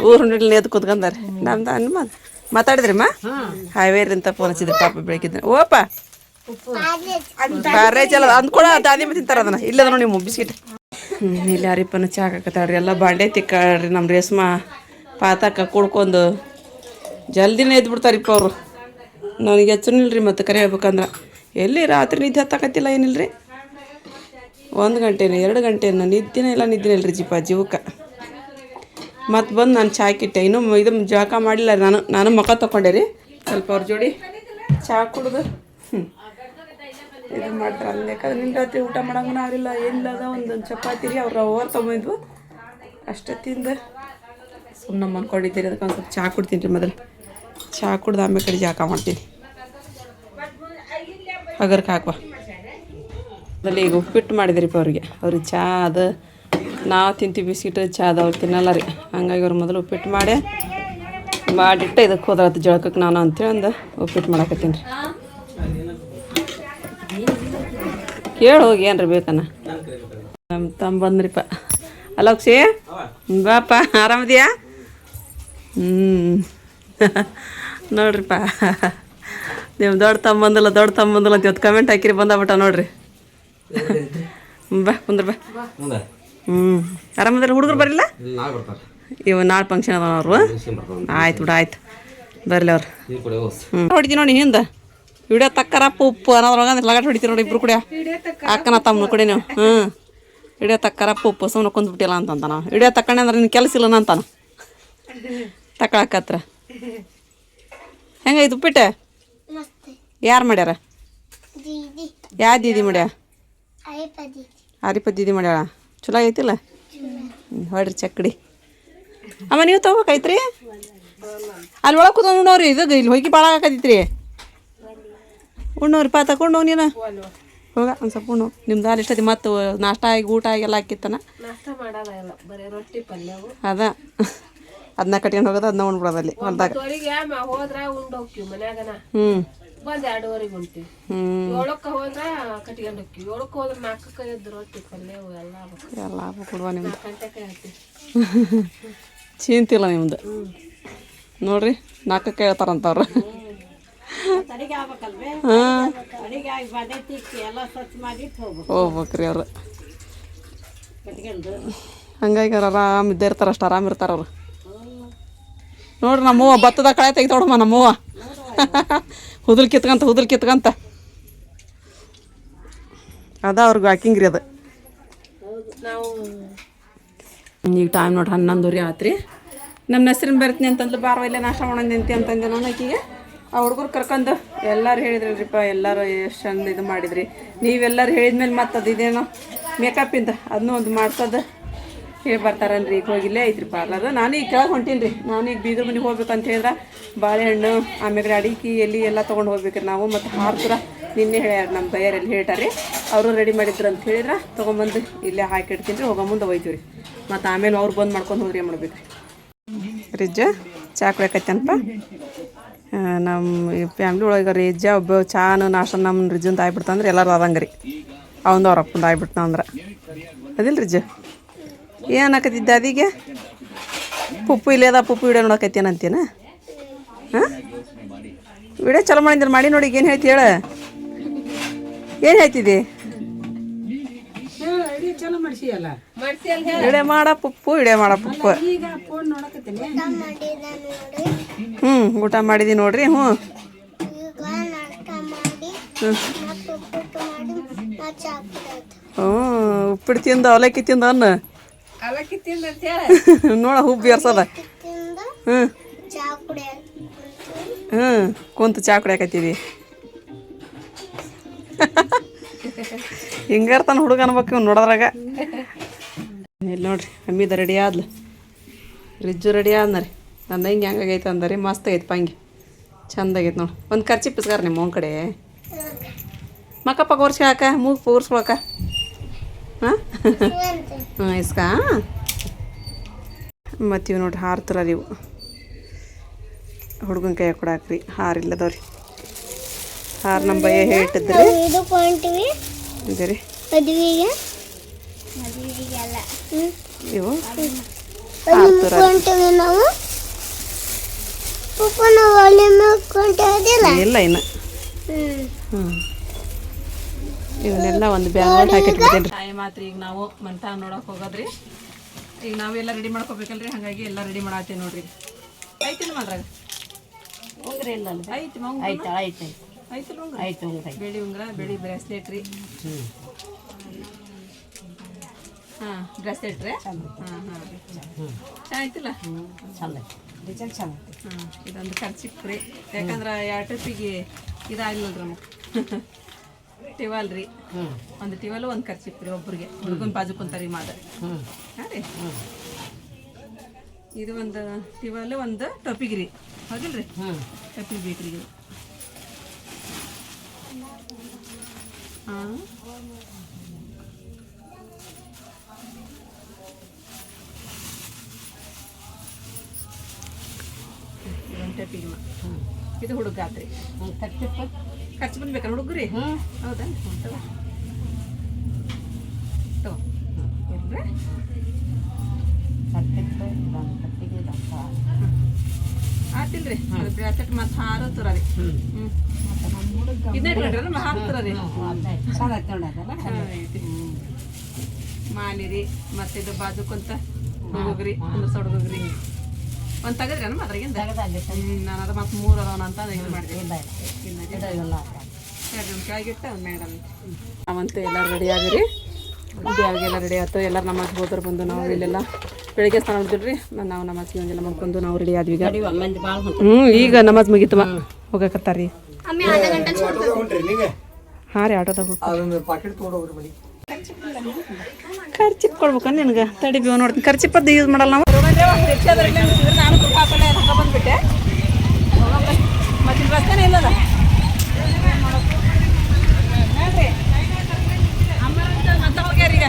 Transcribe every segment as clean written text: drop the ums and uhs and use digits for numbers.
ಊರು ನಿಡ್ಲಿ ಎದ್ದು ಕೂತ್ಕೊಂಡಾರೆ ನಮ್ದು ಅನ್ನ ಮಾತಾಡಿದ್ರಮ್ಮ ಹಾವೇರಿ ಅಂತ ಫೋನ್ ಹಚ್ಚಿದ್ರಿ ಪಾಪ ಬೆಳಕಿದ್ರೆ ಓಪ ಕಾರೇಜ್ ಅಲ್ಲ ಅಂದ್ ಕೂಡ ದಾದಿಮ ತಿಂತಾರ ಅದನ್ನ ಇಲ್ಲದ ನೋಡಿ ನಿಮ್ಮ ಬಿಸ್ಕಿಟ್ ಇಲ್ಲಿ ಯಾರಿಪ್ಪನ ಚಾ ಹಾಕತ್ತಾಳ್ರಿ ಎಲ್ಲ ಬಾಂಡೆ ತಿಕ್ಕಾಳ್ರಿ ನಮ್ಮ ರೇಷ್ಮಾ ಪಾತಕ ಕುಡ್ಕೊಂಡು ಜಲ್ದಿನೇ ಎದ್ದು ಬಿಡ್ತಾರಿಪ್ಪ ಅವರು ನನಗೆ ಹೆಚ್ಚನಿಲ್ರಿ ಮತ್ತೆ ಕರೆ ಹೇಳ್ಬೇಕಂದ್ರೆ ಎಲ್ಲಿ ರಾತ್ರಿ ನಿದ್ದೆ ಹತ್ತಕತ್ತಿಲ್ಲ ಏನಿಲ್ರಿ 1 ಗಂಟೆನ 2 ಗಂಟೆನ ನಿದ್ದೆನೇ ಇಲ್ರಿ ಜೀವಕ್ಕೆ ಮತ್ತು ಬಂದು ನಾನು ಚಾ ಕಿಟ್ಟೆ ಇನ್ನೂ ಇದು ಜಳಕ ಮಾಡಿಲ್ಲ ನಾನು ಮುಖ ತೊಗೊಂಡೆ ರೀ ಸ್ವಲ್ಪ ಅವ್ರ ಜೋಡಿ ಚಹಾ ಕುಡ್ದು ಇದು ಮಾಡ್ತಾರೆ ಅಲ್ಲಿ ಯಾಕಂದ್ರೆ ನಿನ್ನ ರಾತ್ರಿ ಊಟ ಮಾಡೋಂಗನ ಆಗಿಲ್ಲ ಏನಿಲ್ಲ ಅದ ಒಂದೊಂದು ಚಪಾತಿ ರೀ ಅವ್ರು ಓವರ್ ತೊಗೊಂಡಿದ್ವು ಅಷ್ಟೇ ತಿಂದು ಸುಮ್ಮನೆ ಮನ್ಕೊಂಡಿದ್ದೀರಿ ಅದಕ್ಕೆ ಒಂದು ಸ್ವಲ್ಪ ಚಹಾ ಕುಡ್ತೀನಿ ರೀ ಮೊದಲು ಚಹಾ ಕುಡ್ದು ಆಮೇಲೆ ಕಡೆ ಜಳಕ ಮಾಡ್ತೀನಿ ಹಗರ್ಗೆ ಹಾಕುವ ಅದ್ರಲ್ಲಿ ಈಗ ಉಪ್ಪಿಟ್ಟು ಮಾಡಿದ್ರಿಪ್ಪ ಅವ್ರಿಗೆ ಚಹಾ ಅದು ನಾವು ತಿಂತೀವಿ ಬಿಸ್ಕಿಟ್ ಚಾದ ಅವ್ರು ತಿನ್ನಲ್ಲ ರೀ ಹಂಗಾಗಿ ಅವ್ರು ಮೊದಲು ಉಪ್ಪಿಟ್ಟು ಮಾಡಿಟ್ಟು ಇದಕ್ಕೆ ಹೋದ್ರತ್ತು ಜಳಕಕ್ಕೆ ನಾನು ಅಂತೇಳಿ ಒಂದು ಉಪ್ಪಿಟ್ಟು ಮಾಡಾಕತ್ತೀನಿ ರೀ ಕೇಳಿ ಹೋಗಿ ಏನ್ರಿ ಬೇಕನ್ನ ನಮ್ಮ ತಮ್ಮ ಬಂದ್ರಿಪ್ಪ ಅಲೋಕ್ಷಿ ಬಾಪ ಆರಾಮದಿಯಾ ನೋಡ್ರಿಪ್ಪ ನೀವು ದೊಡ್ಡ ತಮ್ಮಂದಿಲ್ಲ ಅಂತ ಇವತ್ತು ಕಮೆಂಟ್ ಹಾಕಿರಿ ಬಂದಾಬಿಟ್ಟ ನೋಡ್ರಿ ಬಾ ಕುಂದ್ರ ಬಾ ಆರಾಮದ್ರ ಹುಡುಗರು ಬರಲಿಲ್ಲ ಇವ ನಾಳೆ ಫಂಕ್ಷನ್ ಅದಾವ ಅವರು ಆಯ್ತು ಬಿಡ ಆಯ್ತು ಬರಲಿ ಅವ್ರು ಹೊಡಿತೀವಿ ನೋಡಿ ಹಿಂದೆ ವಿಡಿಯೋ ತಕ್ಕರಪ್ಪ ಉಪ್ಪು ಅನ್ನೋದ್ರೊಳಗೆ ಲಗಾಟ್ ಹೊಡಿತೀವಿ ನೋಡಿ ಇಬ್ರು ಕೂಡ ಅಕ್ಕನ ತಮ್ಮನ ಕೂಡ ನೀವು ವಿಡಿಯೋ ತಕ್ಕರಪ್ಪ ಉಪ್ಪು ಸುಮ್ಮನೆ ಕುಂದ್ಬಿಟ್ಟಿಲ್ಲ ಅಂತಂತ ನಾವು ವಿಡಿಯೋ ತಕ್ಕಣೆ ಅಂದ್ರೆ ನಿನ್ನ ಕೆಲಸ ಇಲ್ಲ ಅಂತಾನ ತಕೊಳಕತ್ರ ಹೆಂಗೈತು ಉಪ್ಪಿಟ್ಟೆ ಯಾರು ಮಾಡ್ಯಾರ ಯಾವ ದೀದಿ ಮಾಡ್ಯಾರ ಆರಿಪ ದೀದಿ ಮಾಡ್ಯಾಳ ಚಲೋ ಐತಿಲ್ಲ ಹೊಡ್ರಿ ಚಕ್ಕಡಿ ಅಮ್ಮ ನೀವು ತೊಗೋಬೇಕೈತ್ರಿ ಅಲ್ಲಿ ಒಳಗೆ ಕೂತ್ಕೊಂಡು ಉಣ್ಣೋರಿ ಇದು ಇಲ್ಲಿ ಹೋಗಿ ಭಾಳ ಹಾಕತೈತ್ರಿ ಉಣ್ಣೋರಿ ತಗೊಂಡು ನೀನು ಹೋಗ ಒಂದು ಸ್ವಲ್ಪ ಉಣ್ಣು ನಿಮ್ದು ಅಲ್ಲಿ ಇಷ್ಟದಿ ಮತ್ತು ನಾಷ್ಟ ಆಗಿ ಊಟ ಆಗಿ ಎಲ್ಲ ಹಾಕಿತ್ತಾನ ಅದ ಅದನ್ನ ಕಟ್ಕೊಂಡು ಹೋಗೋದು ಅದನ್ನ ಉಣ್ಬಿಡೋದು ಅಲ್ಲಿ ಹೊಲ್ದಾಗ ಬಂದು 2:30 ಉಂಟಿ 7ಕ್ಕೆ ಹೋದ್ರೆ ಕಟ್ಕೊಂಡು ಹೋಗ್ತೀವಿ 7ಕ್ಕೆ ಹೋದ್ರೆ 4ಕ್ಕೆ ಎದ್ದು ರೊಟ್ಟಿ ಪಲ್ಯ ಎಲ್ಲ ಕೊಡುವ ನಿಮ್ದು ಚಿಂತಿಲ್ಲ ನಿಮ್ದು ನೋಡ್ರಿ 4ಕ್ಕೆ ಹೇಳ್ತಾರಂತವ್ರು ಹೋಗ್ಬೇಕ್ರಿ ಅವ್ರು ಹಂಗಾಗಿ ಅವ್ರು ಆರಾಮ್ ಇದ್ದೇ ಇರ್ತಾರೆ ಅಷ್ಟು ಆರಾಮ್ ಇರ್ತಾರ ಅವ್ರು ನೋಡ್ರಿ ನಮ್ಮವ್ವ ಭತ್ತದ ಕಳೆ ತೆಗಿತಾವಡಮ್ಮ ನಮ್ಮವ್ವ ಹುದುಲ್ ಕಿತ್ಕಂತ ಅದ ಅವ್ರಿಗೆ ಹಾಕಿಂಗ್ರಿ ಅದು ಈಗ ಟೈಮ್ ನೋಡ್ರಿ 11 ಆತ್ರಿ ನಮ್ಮ ಹೆಸ್ರಿನ ಬರ್ತೀನಿ ಅಂತಂದ್ರೆ ಬಾರವಲ್ಲೇ ನಾಷ್ಟ ಮಾಡೋಂತಿ ಅಂತಂದೆ ನಾನು ಆಕಿಗೆ ಆ ಹುಡುಗರು ಕರ್ಕೊಂಡು ಎಲ್ಲರೂ ಹೇಳಿದ್ರಲ್ರಿಪ್ಪ ಎಲ್ಲರೂ ಎಷ್ಟು ಚಂದ ಇದು ಮಾಡಿದ್ರಿ ನೀವೆಲ್ಲರೂ ಹೇಳಿದ್ಮೇಲೆ ಮತ್ತು ಅದು ಇದೇನೋ ಮೇಕಪ್ಪಿಂದ ಅದನ್ನೂ ಒಂದು ಮಾಡ್ಸೋದು ಹೇಳಿ ಬರ್ತಾರನ್ರಿ ಈಗ ಹೋಗಿಲ್ಲೇ ಐತ್ರಿ ಪಾರ್ಲರ್ ನಾನು ಈಗ ಕೆಳಗೆ ಹೊಂಟೀನಿ ರೀ ನಾನು ಈಗ ಬೀದ್ರ ಮನೆಗೆ ಹೋಗ್ಬೇಕಂತ ಹೇಳಿದ್ರೆ ಬಾಳೆಹಣ್ಣು ಆಮೇಲೆ ಅಡಿಕೆ ಎಲ್ಲಿ ಎಲ್ಲ ತೊಗೊಂಡು ಹೋಗ್ಬೇಕ್ರಿ ನಾವು ಮತ್ತು ಹಾರ್ತರ ನಿನ್ನೆ ಹೇಳ್ಯಾರ ನಮ್ಮ ಬೈಯರಲ್ಲಿ ಹೇಳ್ತಾರೆ ಅವರು ರೆಡಿ ಮಾಡಿದ್ರು ಅಂತ ಹೇಳಿದ್ರೆ ತೊಗೊಂಬಂದು ಇಲ್ಲೇ ಹಾಕಿಡ್ತೀನಿ ರೀ ಹೋಗೋ ಮುಂದೆ ಹೋಯ್ತೀವಿ ರೀ ಮತ್ತು ಆಮೇಲೆ ಅವ್ರು ಬಂದು ಮಾಡ್ಕೊಂಡು ಹೋಗ್ರಿ ಏನು ಮಾಡ್ಬೇಕು ರೀ ರಿಜ್ಜ ಚಾ ಕುಡಿಯಕತ್ತೇನಪ್ಪ ನಮ್ಮ ಫ್ಯಾಮ್ಲಿ ಒಳಗೆ ರಿಜ್ಜ ಒಬ್ಬ ಚಾನು ನಾಷ್ಟ ನಮ್ಮ ರಿಜ್ಜಂದು ಆಗ್ಬಿಡ್ತಂದ್ರೆ ಎಲ್ಲರೂ ಅದಂಗೆ ರೀ ಅವಂದು ಅವ್ರ ಅಪ್ಪಂದು ಆಗ್ಬಿಡ್ತಾನ ಅಂದ್ರೆ ಅದಿಲ್ಲ ರಿಜ್ಜ ಏನು ಹಾಕತ್ತಿದ್ದ ಅದೀಗೆ ಪುಪ್ಪು ಇಲ್ಲದ ಪುಪ್ಪು ವಿಡಿಯೋ ನೋಡಕತ್ತೇನಂತೇನ ಹಾಂ ವಿಡಿಯೋ ಚಲೋ ಮಾಡಿದ್ರೆ ಮಾಡಿ ನೋಡಿ ಏನು ಹೇಳ್ತಿ ಹೇಳ ಏನು ಹೇಳ್ತಿದ್ದಿ ವಿಡಿಯೋ ಮಾಡ ಪುಪ್ಪು ಊಟ ಮಾಡಿದಿ ನೋಡ್ರಿ ಉಪ್ಪಿಟ್ಟು ತಿಂದು ಅವಲಕ್ಕಿ ತಿಂದ ಅನ್ನ ನೋಡ ಹುಬ್ಬು ಬೇರ್ಸದ ಕುಂತು ಚಾ ಕುಡಿಯಾಕತ್ತೀವಿ ಹಿಂಗಾರ್ತಾನ ಹುಡುಗ ಅನ್ಬೇಕು ನೋಡೋದ್ರಾಗ ಇಲ್ಲಿ ನೋಡ್ರಿ ಅಮ್ಮಿದ ರೆಡಿ ಆದ್ಲು ರಿಜ್ಜು ರೆಡಿ ಆದ್ನ ರೀ ನನ್ನ ಹಿಂಗೆ ಹೆಂಗಾಗೈತೆ ಅಂದ ರೀ ಮಸ್ತ್ ಆಗೈತೆ ಪಂಗಿ ಚಂದ ಆಗೈತೆ ನೋಡಿ ಒಂದು ಖರ್ಚಿ ಪಿಸ್ಕಾರ ನಿಮ್ಮ ಅವ್ನ ಕಡೆ ಮಕ್ಕಪ್ಪ ಕೊರ್ಸ್ಕೊಳಕ ಮೂಗು ಪೋರ್ಸ್ಕೊಳಕ ಹಾಂ ಇಸ್ಕ ಮತ್ತು ಇವು ನೋಡ್ರಿ ಹಾರ್ತರ ರೀ ಇವು ಹುಡುಗನ ಕೈ ಕೊಡಾಕ್ರಿ ಹಾರ ಇಲ್ಲದವ್ರಿ ಹಾರ ನಮ್ಮ ಬಯ್ಯ ಹೇಳಿಟ್ಟಿದ್ರಿ ಇದೆ ರೀ ಇವು ನಾವು ಇಲ್ಲ ಇನ್ನು ಇವನ್ನೆಲ್ಲ ಒಂದು ಬ್ಯಾಗ್ ಹಾಕಿಟ್ಬಿಟ್ಟೇನ್ರಿ. ಟೈಮ್ ಆತ್ರಿ ಈಗ ನಾವು ಮಂಟ ನೋಡಕ್ ಹೋಗೋದ್ರಿ. ಈಗ ನಾವೆಲ್ಲ ರೆಡಿ ಮಾಡ್ಕೋಬೇಕಲ್ರಿ, ಹಾಗಾಗಿ ಎಲ್ಲ ರೆಡಿ ಮಾಡತ್ತೀವಿ ನೋಡ್ರಿ. ಐತಿಲ್ಲ ಮಾದ್ರಾಗ ಉಂಗ್ರ ಇಲ್ಲ ಐತಿ ಐತಿಲ್ಲ ಉಂಗ್ರ ಬೆಳಿ ಉಂಗ್ರ ಬೆಳಿ ಬ್ರೇಸ್ಲೆಟ್ ರೀ. ಹಾಂ ಬ್ರೇಸ್ಲೆಟ್ ರೀ. ಹಾಂ ಚೆನ್ನಾಗಿತ್ತಿಲ್ಲ ಹಾಂ ಇದೊಂದು ಖರ್ಚಿಪ್ ರೀ. ಯಾಕಂದ್ರೆ ಯಾವ ಟ್ರಿಪ್ಪಿಗೆ ಇದಾಗಿಲ್ಲಲ್ರಿ ನಮಗೆ ಟಿವಲ್ ರೀ. ಒಂದು ಟಿವಲು ಒಂದು ಖರ್ಚಿಪ್ ರೀ ಒಬ್ರಿಗೆ. ಹುಡುಗನ ಬಾಜು ಕುಂತಾರಿ ಮಾದ ಹಾಂ ರೀ. ಇದು ಒಂದು ಟಿವಲ್ ಒಂದು ಟೊಪಿಗೆ ರೀ. ಹೌದಿಲ್ರಿ ಟೊಪಿಗೆ ಬೇಕ್ರಿ ಇದು. ಹಾಂ ಟೊಪಿಗೆ ಇದು ಹುಡುಗ ಆತ್ರಿ. ಖರ್ಚು ಬಂದ್ಬೇಕಲ್ಲ ಹುಡುಗ್ರಿ. ಹೌದಾ ಆತಿಲ್ರಿ ಬ್ರಾಕೆಟ್ ಮತ್ತೆ ಹಾರತ್ತುರ ರೀ. ಇದನ್ನ ಹಾಕ್ತಾರ ರೀ ಮಾಲಿ ರೀ. ಮತ್ತೆ ಇದು ಬಾಜುಕಂತ ಹುಡುಗ್ರಿ ಒಂದು ಹುಡುಗ್ರಿ ಒಂದು ತೆಗದ್ರಿ ಅನ್ನ ಅದ್ರಾಗಿಂದ ನಾನು ಅದು ಮತ್ತೆ 3 ಅದಾವನ ಅಂತ ಇದು ಮಾಡಿದೆ. ಕೆಳಗಿಟ್ಟ ಮೇಡಮ್ ನಾವಂತೂ ಎಲ್ಲರೂ ರೆಡಿ ಆಗಿರಿ. ಬ್ಯಾಗೆಲ್ಲ ರೆಡಿ ಆಯ್ತು. ಎಲ್ಲರೂ ನಮಾಜ್ ಹೋದ್ರು ಬಂದು ನಾವು ಇಲ್ಲೆಲ್ಲ ಬೆಳಿಗ್ಗೆ ಸ್ನಾನ ಮಾಡಿದ್ರಿ. ನಾವು ನಮಾಜ್ಗೆ ಒಂದೆಲ್ಲ ಮಾಡ್ಕೊಂಡು ನಾವು ರೆಡಿ ಆದ್ವಿ. ಈಗ ನಮಾಜ್ ಮುಗಿತವ ಹೋಗಕತ್ತಾರ ರೀ. ಹಾಂ ರೀ ಆಟೋದಾಗ ಖರ್ಚಿಪ್ ಕೊಡ್ಬೇಕ ನಿನಗೆ. ತಡಿ ಬೀವ ನೋಡ್ತೀನಿ. ಖರ್ಚಿಪ್ಪದ್ದು ಯೂಸ್ ಮಾಡಲ್ಲ ನಾವು. ನಾನು ಬಂದ್ಬಿಟ್ಟೆ ಮತ್ತೆ ರಸ್ತೆನೇ ಇಲ್ಲದ ನೋಡ್ರಿ. ಅಂತ ಹೋಗ್ಯಾರ ಈಗ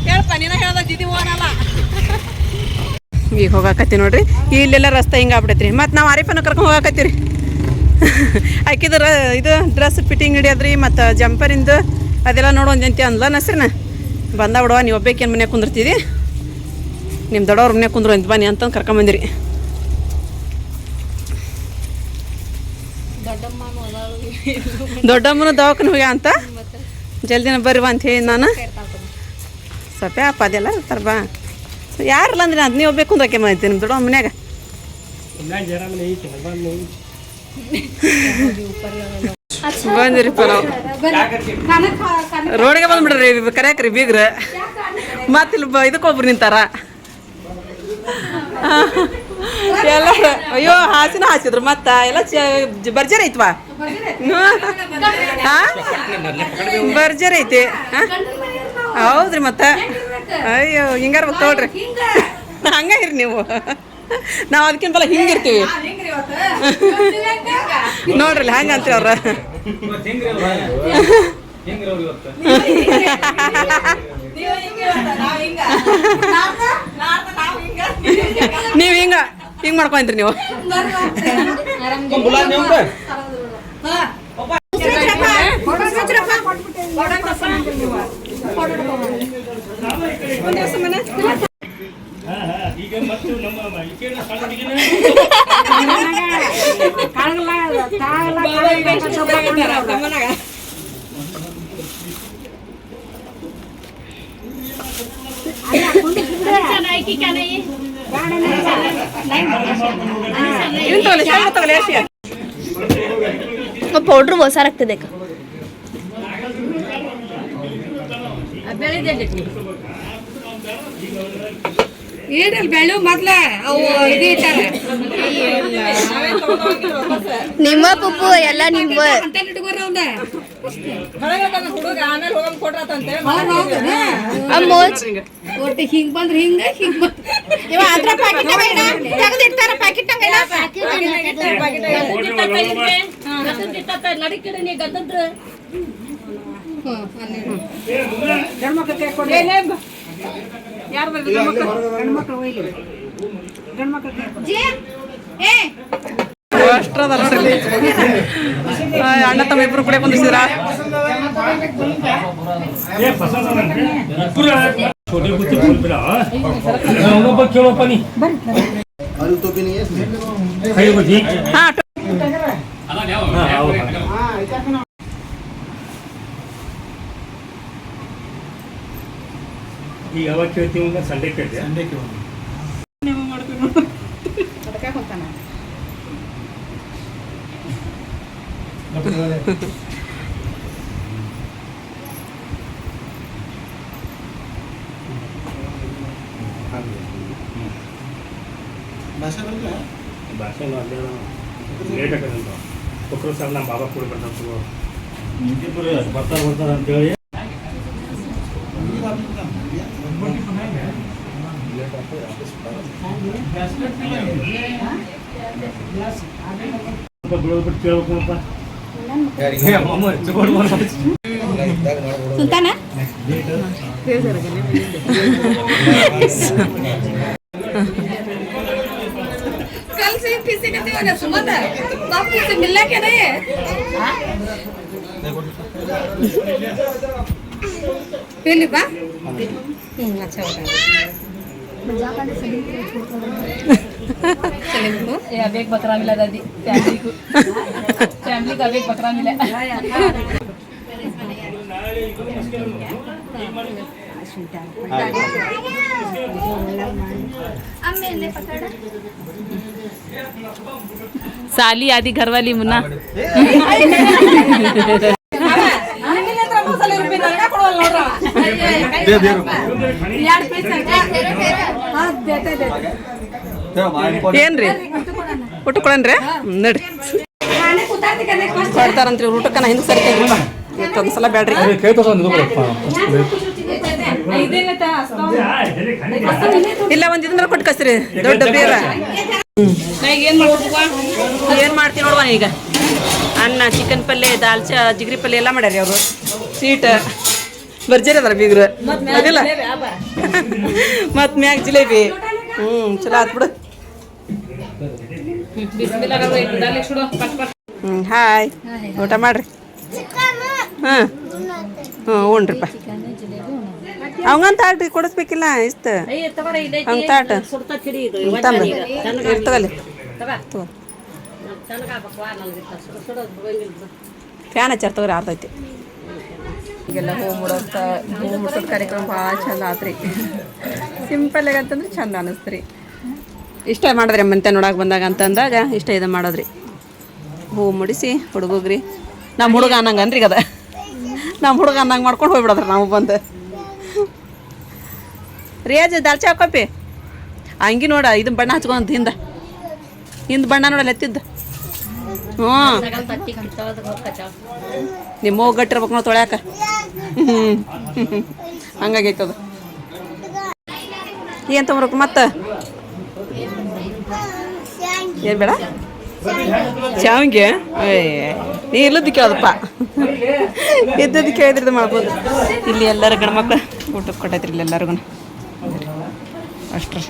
ಹೇಳ್ಪ ನೀನು ಹೇಳ್ದ ದಿದಿ ಹೋಗನಲ್ಲ. ಈಗ ಹೋಗಾಕತ್ತಿ ನೋಡ್ರಿ. ಇಲ್ಲೆಲ್ಲ ರಸ್ತೆ ಹಿಂಗೆ ಆಗ್ಬಿಟ್ಟೈತ್ರಿ. ಮತ್ತು ನಾವು ಆರಿಫನ ಕರ್ಕೊಂಡು ಹೋಗಾಕತ್ತೀವಿ ರೀ. ಆಕಿದ್ರ ಇದು ಡ್ರೆಸ್ ಫಿಟ್ಟಿಂಗ್ ಹಿಡಿಯೋದ್ರಿ ಮತ್ತು ಜಂಪರಿಂದು ಅದೆಲ್ಲ ನೋಡೋದು ಅಂತಿ ಅಂದ್ಲ ನಸ್ರಿನ. ಬಂದ ಬಿಡುವ ನೀವು ಒಬ್ಬೇಕೇನು ಮನ್ಯಾಗ ಕುಂದಿರ್ತಿದ್ದಿ, ನಿಮ್ಮ ದೊಡ್ಡವ್ರ ಮನ್ಯಾಗ ಕುಂದ್ರು ಅಂತ ಬನ್ನಿ ಅಂತಂದು ಕರ್ಕೊಂಬಂದಿರಿ. ದೊಡ್ಡಮ್ಮನ ದವಾಖಾನೆ ಹೋಗ್ಯಾ ಅಂತ ಜಲ್ದಿನ ಬರ್ರಿ ಅಂತ ಹೇಳಿ ನಾನು. ಸ್ವಲ್ಪ ಅಪ್ಪ ಅದೆಲ್ಲ ಇರ್ತಾರೆ ಬಾ. ಯಾರಲ್ಲ ಅಂದ್ರೆ ಅದು ನೀವು ಒಬ್ಬೇಕು ಅಂದ್ರೆ ಮಾಡ್ತೀನಿ ನಿಮ್ಮ ದೊಡ್ಡಮ್ಮ ಮನ್ಯಾಗ. ಬಂದಿರಿಪ್ಪ ನಾವು ರೋಡಿಗೆ ಬಂದ್ಬಿಡ್ರಿ ಕರ್ಯಾಕ್ರಿ ಬೀಗ್ರ. ಮತ್ತಿಲ್ಲಿ ಇದಕ್ಕೆ ಒಬ್ರು ನಿಂತಾರ ಎಲ್ಲ. ಅಯ್ಯೋ ಹಾಸಿನ ಹಾಸಿದ್ರು ಮತ್ತ ಎಲ್ಲ ಬರ್ಜರ್ ಐತ್ವಾ. ಹಾಂ ಬರ್ಜರ್ ಐತಿ. ಹೌದ್ರಿ ಮತ್ತ. ಅಯ್ಯೋ ಹಿಂಗಾರ ತಗೊಳ್ರಿ. ಹಂಗ ಇರಿ ನೀವು. ನಾವು ಅದಕ್ಕಿಂತಲ್ಲ ಹಿಂಗಿರ್ತೀವಿ ನೋಡ್ರಿ ಹಂಗ ಅಂತೀವಿ ಅವ್ರ. ನೀವು ಹಿಂಗ ಹಿಂಗ್ ಮಾಡ್ಕೊಂತೀರಿ ನೀವು. ಪೌಡ್ರ್ ಹೊಸಾರಾಗ್ತದೆ. ಏನಲ್ಲಿ ಬೆಳು ಮೊದ್ಲ ಅವು ಇದು ಇಟ್ಟಾರ ನಿಮ್ಮ ಪಪ್ಪು ಎಲ್ಲ ನಿಮ್ಮ ಅಂತ ಇಟ್ಕೋರ ಅವ್ನ ಒಟ್ಟು ಹಿಂಗ್ ಬಂದ್ರೆ ಹಿಂಗ ಹಿಂಗ್ ನಡಿಕಿಡ ನೀ ಗದ್ದದ್ರ ಯಾರು ಅಷ್ಟದ ನೋಡ್ರಿ. ಅಣ್ಣ ತಮ್ಮ ಇಬ್ರು ಕೂಡ ಕುಂದಿಸಿದ್ರ छोटे कुत्ते फूल पिला पर क्यों पानी आलू तो भी नहीं है इसमें खाइए कुछ ಹಾಂ ಈ ಯಾವಾಗ ಕೇಳ್ತೀವಿ ಸಂಡೇ ಕೇಳ್ತೀವಿ संडे क्यों भाषा बदल है ಭಾಷೆ ಲೇಟ್ ಆಗದಂತ ಒಕ್ಕರು ಸರ್ ನಮ್ಮ ಬಾಬಾ ಕೂಡ ಬರ್ತಾರೆ ಬರ್ತಾರೆ ಅಂತೇಳಿ ಬಿಟ್ಟು ಕೇಳ್ಬೇಕಪ್ಪ ಸುಲ್ತಾನ कल से किसी ने दिया ना सुमन बापू से मिलना क्या नहीं है पहली बार अच्छा होगा अब एक बकरा मिला दादी फैमिली का अब एक बकरा मिला साली आधी घरवाली मुन्ना ಏನ್ರಿ ಊಟ ಕೊಡನ್ರಿ ನಡ್ರಿ ಕೊಡ್ತಾರಂತ್ರಿ ಊಟಕ್ಕನ ಹಿಂದೆ ಸರಿ ಇವತ್ತೊಂದ್ಸಲ ಬೇಡ್ರಿ ಇಲ್ಲ ಒಂದ್ ಇದನ್ನ ಕೊಟ್ಟು ಕಸ್ರಿ ದೊಡ್ಡ ಬೇರ ಏನ್ ಮಾಡ್ತೀನಿ ನೋಡುವ ಈಗ ಅನ್ನ ಚಿಕನ್ ಪಲ್ಯ ಜಿಗ್ರಿ ಪಲ್ಯ ಎಲ್ಲ ಮಾಡ್ಯಾರಿ ಅವರು ಸ್ವೀಟ್ ಬರ್ಜರಿ ಅದಾರ ಬೀಗ್ರು ಅದಿಲ್ಲ ಮತ್ ಮ್ಯಾಗ ಜಿಲೇಬಿ ಚಲೋ ಆತ್ ಬಿಡು ಹಾಯ್ ಊಟ ಮಾಡ್ರಿ ಹಾಂ ಉಣ್ರಿಪ್ಪ ಅವಂಗಂತ ತಾಟ್ರಿ ಕೊಡಿಸ್ಬೇಕಿಲ್ಲ ಇಷ್ಟ ಹಂಗ ತಾಟ ಇರ್ತಗಲ್ಲಿ ಫ್ಯಾನ್ ಹಚ್ಚಾರ ತಗೋರಿ ಆರ್ತೈತಿ ಈಗೆಲ್ಲ ಹೂ ಮುಡ್ಸೋದು ಕಾರ್ಯಕ್ರಮ ಭಾಳ ಚಂದ ಆತ್ರಿ ಸಿಂಪಲ್ ಆಗಂತಂದ್ರೆ ಚಂದ ಅನ್ನಿಸ್ತು ಇಷ್ಟ ಮಾಡಿದ್ರಿ ಮಂತೆ ನೋಡಕ್ಕೆ ಬಂದಾಗ ಅಂತಂದಾಗ ಇಷ್ಟ ಇದು ಮಾಡೋದ್ರಿ ಹೂ ಮುಡಿಸಿ ಹುಡುಗೋಗ್ರಿ ನಮ್ಮ ಹುಡುಗ ಅನ್ನಂಗೆ ಅನ್ರಿ ಅದ ನಮ್ಮ ಹುಡುಗ ಅನ್ನಂಗೆ ಮಾಡ್ಕೊಂಡು ಹೋಗ್ಬಿಡೋದ್ರಿ ನಾವು ಬಂದು ರೇಜ್ ದಾಲ್ಚಿ ಹಾಕೋಪಿ ಹಂಗೆ ನೋಡ ಇದನ್ನ ಬಣ್ಣ ಹಚ್ಕೊಂತ ಹಿಂದೆ ಬಣ್ಣ ನೋಡಲ್ಲ ಎತ್ತಿದ್ದು ಹ್ಞೂ ನಿಮ್ಮ ಹೋಗಿ ಗಟ್ಟಿರ್ಬೇಕು ನೋಡಿ ತೊಳ್ಯಾಕ ಹಂಗಾಗೈತದ ಏನು ತೊಗೊಬೇಕು ಮತ್ತೆ ಏನು ಬೇಡ ಶಾವಿಗೆ ನೀ ಇಲ್ಲದ್ದು ಕೇಳೋದಪ್ಪ ಇದ್ದದ್ದು ಕೇಳಿದ್ರದ್ದು ಮಾಡ್ಬೋದು ಇಲ್ಲಿ ಎಲ್ಲರೂ ಗಂಡ್ಮಕ್ಳು ಊಟಕ್ಕೆ ಕೊಟ್ಟೈತ್ರಿ ಇಲ್ಲಿ ಎಲ್ಲರಿಗೂ ಅಷ್ಟ್ರಿ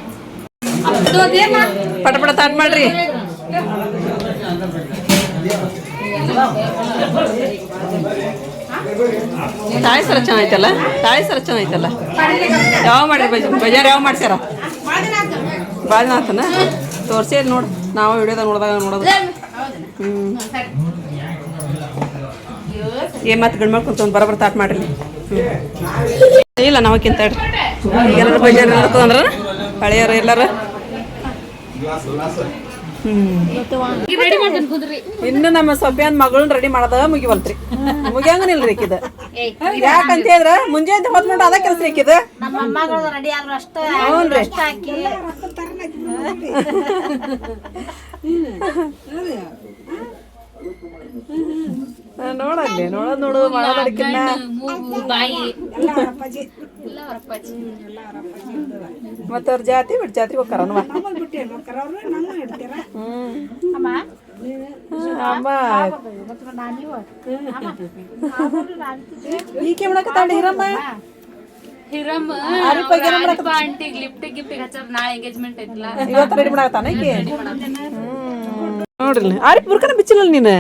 ಪಟ ಪಟ ತಾಟ್ ಮಾಡ್ರಿ ತಾಳಿ ಸರ ಚೆನ್ನಾಯ್ತಲ್ಲ ಯಾವ ಮಾಡ್ರಿ ಬಜಾರ್ ಯಾವ ಮಾಡ್ಸ್ಯಾರ ಭಾಳ ದಿನ ಆತನ ತೋರಿಸಿ ನೋಡಿ ನಾವು ವಿಡಿಯೋದಾಗ ನೋಡೋದು ಏನು ಮತ್ತೆ ಗಂಡು ಮಕ್ಳು ಕುಂತ ಬರೋಬ್ಬರ ತಾಟ್ ಮಾಡ್ರಿ ಇಲ್ಲ ನಾವಕ್ಕಿಂತ ಎಲ್ಲರೂ ಬಜಾರ್ ಅಂದ್ರೆ ಹಳೆಯರು ಎಲ್ಲರೂ ಇನ್ನು ನಮ್ಮ ಸೊಬ್ಯಾನ್ ಮಗಳನ್ನ ರೆಡಿ ಮಾಡೋದ ಮುಗಿವಲ್ತ್ರಿ ಮುಗಿಯಂಗನಿಲ್ರಿ ಈಕಿದ ಯಾಕಂತ ಹೇಳಿದ್ರ ಮುಂಜಾನೆ ಹೊತ್ತು ನೋಡಿ ಅದ ಕೆಲಸ ಈಕಿದ ನೋಡಲ್ಲಿ ನೋಡು ಮಾಡೋದಕ್ಕಿನ್ನ ಮತ್ತ ಅವ್ರ ಜಾತಿ ಬಿಟ್ಟು ಜಾತಿ ಹೋಗ್ತಾರ ಅಮ್ಮ ಈಕೆ ಮಾಡಕತ್ತಾಳ ಹಿರಮ್ಮ ಆಂಟಿಗೆ ಲಿಫ್ಟ್ ಗಿಫ್ಟ್ ಹಚ್ಚಾರ ನಾಳೆ ಎಂಗೇಜ್ಮೆಂಟ್ ಐತಲ್ಲ ಇವತ್ತು ರೆಡಿ ಮಾಡಕತ್ತಾನ ಈಕೆ ನೋಡ್ರಿ ಆರಿಫ್ ಬುರ್ಕನ ಬಿಚ್ಚಿಲ್ಲ ನೀನು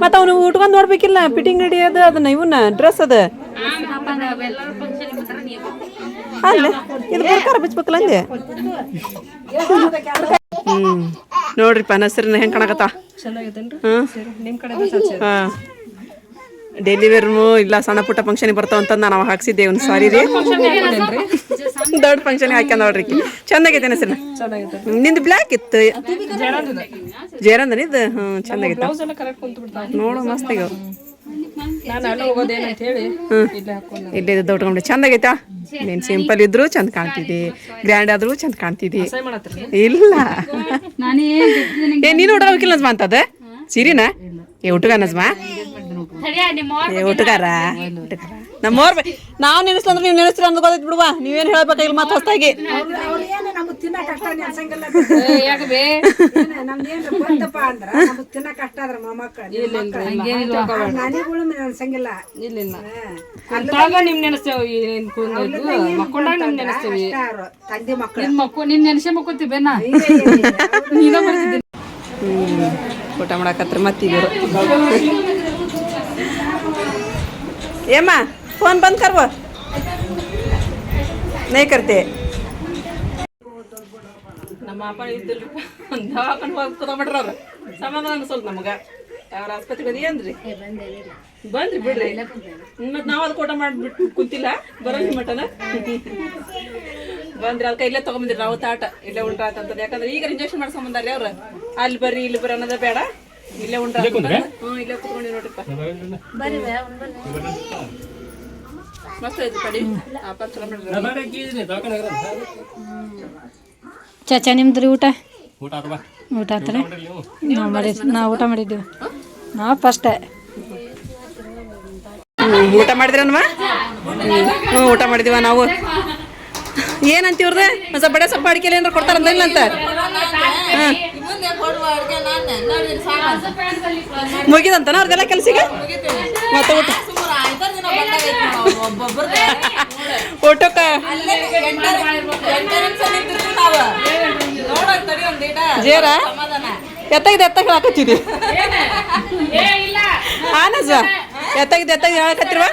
ಮತ್ತು ಅವನು ಉಟ್ಕೊಂಡು ನೋಡ್ಬೇಕಿಲ್ಲ ಫಿಟ್ಟಿಂಗ್ ರೆಡಿ ಅದ ಅದನ್ನ ಇವನ್ನ ಡ್ರೆಸ್ ಅದ ಅಲ್ಲ ಇದು ಬರ್ಕಾರ ಬಿಚ್ಬೇಕಲ್ಲ ಅಂದೆ ನೋಡ್ರಿಪ್ಪ ನಸರಿನ ಹೆಂಗೆ ಕಾಣಕತ್ತ ಹಾಂ ಡೈಲಿ ವೇರ್ನು ಇಲ್ಲ ಸಣ್ಣ ಪುಟ್ಟ ಫಂಕ್ಷನ್ ಬರ್ತಾವ ಅಂತ ನಾವು ಹಾಕ್ಸಿದ್ದೆ ಒಂದು ಸಾರಿ ರೀ ದೊಡ್ಡ ಫಂಕ್ಷನ್ ಹಾಕ್ಯ ನೋಡ್ರಿ ಚಂದಾಗೈತೆ ನಸರಿನ ನಿಂದು ಬ್ಲ್ಯಾಕ್ ಇತ್ತು ಜೇರಂದನ ಇದು ಹ್ಞೂ ಚಂದಾಗಿತ್ತು ನೋಡು ಮಸ್ತ್ ಆಗ್ಯಾವ ಇಲ್ಲೇ ದೊಡ್ಡ ಚಂದಾಗೈತಾ ನೀನು ಸಿಂಪಲ್ ಇದ್ರು ಚಂದ ಕಾಣ್ತಿದ್ದಿ ಗ್ರ್ಯಾಂಡ್ ಆದ್ರೂ ಚಂದ ಕಾಣ್ತಿದ್ದಿ ಇಲ್ಲ ನೀನು ಉಟ್ಕೋಬೇಕಿಲ್ಲ ನಜ್ಮಾ ಅಂತದ ಸೀರಿನ ಉಟ್ಗ ನಜ್ಮಾ ಉಟ್ಗಾರ ನಮ್ಮವ್ರ ನಾವು ನೆನೆಸ್ಲಂದ್ರೆ ನೀವು ನೆನೆಸ್ತೀರ ಅಂತ ಗೊತ್ತೈತಿ ಬಿಡುವ ನೀವೇನು ಹೇಳ್ಬೇಕಾಗಿಲ್ಲ ಮತ್ತೆ ಹೊಸ್ತಾಗಿ ಊಟ ಮಾಡಕತ್ರ ಮತ್ತೀಗ ಏಮ್ಮ ಫೋನ್ ಬಂದ್ ಕರ್ವ ನೈ ಕರ್ತೆ ನಮ್ಮ ಅಪ್ಪ ಇದ್ದಿಲ್ರಿ ದವಾಖಾನೆ ಹೋಗಿ ತಗೊಂಡ್ಬಿಟ್ರ ಅವ್ರು ಸಮಾಧಾನ ಅನ್ಸೋಲ್ತು ನಮಗೆ ಅವ್ರ ಆಸ್ಪತ್ರೆಗೆ ಏನ್ರಿ ಬಂದ್ರಿ ಬಿಡ್ರಿ ಮತ್ತೆ ನಾವು ಅದಕ್ಕೆ ಊಟ ಮಾಡಿಬಿಟ್ಟು ಕುಂತಿಲ್ಲ ಬರೋಂಗಿ ಮಟನ ಬಂದ್ರಿ ಅದಕ್ಕೆ ಇಲ್ಲೇ ತೊಗೊಂಬಂದಿರಿ ನಾವು ತಾಟ ಇಲ್ಲೇ ಉಂಟ ಅಂತಂದ್ರೆ ಯಾಕಂದ್ರೆ ಈಗ ಇಂಜೆಕ್ಷನ್ ಮಾಡ್ಸ್ಕೊಂಬಂದಾರ್ರಿ ಅವ್ರು ಅಲ್ಲಿ ಬರ್ರಿ ಇಲ್ಲಿ ಬರ್ರಿ ಅನ್ನೋದೇ ಬೇಡ ಇಲ್ಲೇ ಉಂಟ ಹ್ಞೂ ಇಲ್ಲೇ ಕುತ್ಕೊಂಡಿ ನೋಡ್ರಿಪ್ಪ ಮಸ್ತ್ ಐತಿ ಕಡಿ ಆಪ ಚಲೋ ಚಾಚಾ ನಿಮ್ದ್ರಿ ಊಟ ಊಟ ಆತ್ರಿ ನಾವು ಊಟ ಮಾಡಿದ್ದೀವಿ ನಾವು ಫಸ್ಟ್ ಊಟ ಮಾಡಿದ್ರನ್ವಾ ಹ್ಞೂ ಊಟ ಮಾಡಿದೀವ ನಾವು ಏನಂತೀವ್ರದ ಒಂದು ಸ್ವಲ್ಪ ಬಡೆ ಸೊಪ್ಪು ಅಡಿಕೆ ಏನಾರ ಕೊಡ್ತಾರಂತ ಇಲ್ಲ ಅಂತ ಮುಗಿದಂತನ ಅವ್ರದೆಲ್ಲ ಕೆಲ್ಸಿಗೆ ಮತ್ತೆ ಊಟ ಊಟಕ್ಕೆ ಜೇರ ಎತ್ತಾಗ ಹಾಕತ್ತಿದ್ವಿ ಆನಜ ಎತ್ತಾಗ ಹೇಳಕತ್ತಿರುವ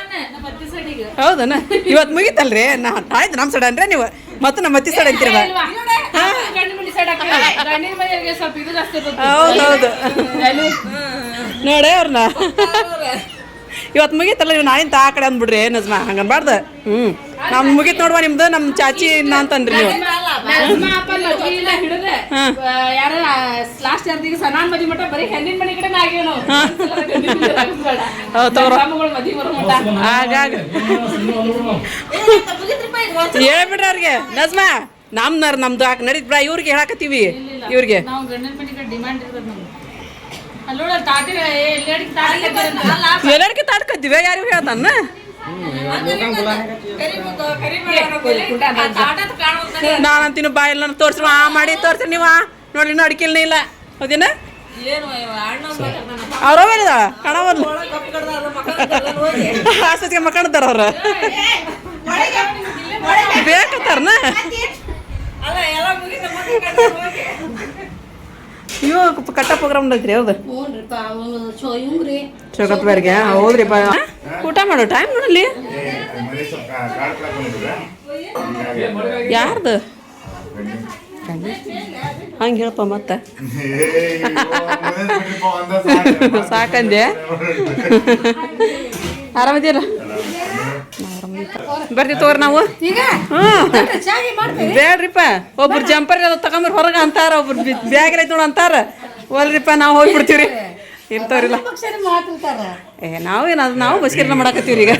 ಹೌದನ ಇವತ್ತು ಮುಗಿತಲ್ರಿ ಆಯ್ತು ನಮ್ಮ ಸೈಡ್ ಅಂದ್ರೆ ನೀವು ಮತ್ತು ನಮ್ಮ ಮತ್ತಿ ಸೈಡ್ ಅಂತಿರುವ ಹೌದೌದು ನೋಡೇ ಅವ್ರನ್ನ ಇವತ್ತು ಮುಗೀತಲ್ಲ ನೀವು ನಾಳಿಂತ ಆ ಕಡೆ ಅಂದ್ಬಿಡ್ರಿ ನಜ್ಮಾ ಹಂಗನ್ಬಾರ್ದು ನಮ್ ಮುಗೀತ್ ನೋಡುವ ನಿಮ್ದು ನಮ್ ಚಾಚಿ ಅಂತನ್ರಿ ನೀವು ಹೇಳ್ಬಿಡ್ರಿ ಅವ್ರಿಗೆ ನಜ್ಮಾ ನಮ್ದು ನಡೀತ್ ಬಿಡ ಇವ್ರಿಗೆ ಹೇಳಕತ್ತೀವಿ ಇವ್ರಿಗೆ ಎಲ್ಲರಿಗೆ ತಾಡ್ಕತ್ತೀವಿ ಯಾರಿಗೂ ಹೇಳ್ತಾನ ನಾನಂತೀನಿ ಬಾಯೆಲ್ಲ ತೋರ್ಸ್ರಿ ಮಾಡಿ ತೋರ್ಸ್ರಿ ನೀವ ನೋಡ್ರಿ ಇನ್ನು ಅಡಿಕೆಲ್ನೇ ಇಲ್ಲ ಹೌದೇನ ಅವ್ರವೇನಿದ ಕಣವಲ್ಲ ಆಸ್ಪತ್ರೆಗೆ ಮಕ್ಕಳ್ತಾರ ಅವ್ರ ಬೇಕತ್ತಾರನ ಇವು ಕಟ್ಟ ಪ್ರೋಗ್ರಾಮ್ ಐತ್ರಿ ಹೌದು ಚೌಕತ್ಬಾರ್ಗೆ ಹೌದ್ರಿ ಊಟ ಮಾಡೋ ಟೈಮ್ ನೋಡಲಿ ಯಾರ್ದು ಹಂಗೆ ಹೇಳಪ್ಪ ಮತ್ತೆ ಸಾಕಂದೆ ಆರಾಮದಿಲ್ಲ ಬರ್ತೀವಿ ತಗೋರಿ ನಾವು ಬೇಡ್ರಿಪ್ಪ ಒಬ್ರು ಜಂಪರ್ ತಗೊಂಬರ್ ಹೊರಗೆ ಅಂತಾರ ಒಬ್ರು ಬ್ಯಾಗ್ ಐತಿ ನೋಡ ಅಂತಾರ ಒಲ್ರಿಪ್ಪ ನಾವು ಹೋಗ್ಬಿಡ್ತೀವ್ರಿ ಇರ್ತವ್ರಿಲ್ಲ ನಾವು ಬಸ್ಕಿರ್ನ ಮಾಡಾಕತ್ತೀವ್ರಿ ಈಗ